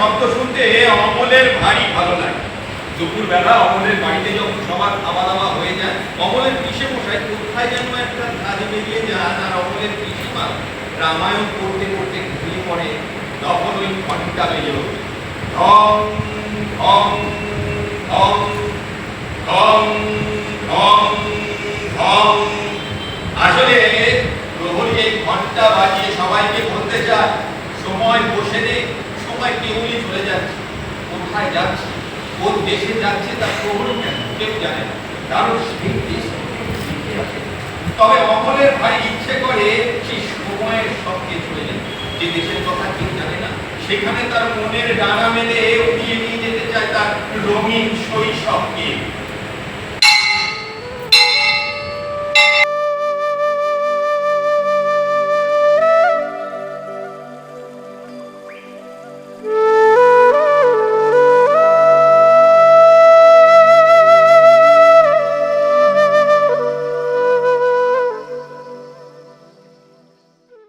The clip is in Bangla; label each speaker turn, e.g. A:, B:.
A: শব্দ শুনতে অমলের ভারী ভালো লাগে। দুপুরবেলা অমলের বাড়িতে যখন সবার খাওয়া দাওয়া হয়ে যায়, অমলের পিসে মশাই কোথায় যেন একটা কাজে বেরিয়ে যান, আর অমলের পিসিমা রামায়ণ পড়তে পড়তে ঘুমিয়ে পড়ে। তখন ওই ঘন্টা বেজে ওঠে, ঢং ঢং ঢং ঢং ঢং ঢং। আসলে প্রহরী এই ঘন্টা বাজিয়ে সবাইকে বলতে চায়, সময় বসে নেই, সময় কেউই চলে যাচ্ছে। কোথায় যাচ্ছে, কোন দেশে যাচ্ছে তা প্রহরী কেউ জানে না, কারণ সেই দেশ শিখে আসে। তবে অমলের ভাই ইচ্ছে করে সেই সময়ের সঙ্গে চলে যেতে, যে দেশের কথা কেউ জানে না, সেখানে তার মনের ডানা মেলে উড়িয়ে নিয়ে যেতে চায় তার রঙিন শৈশবকে।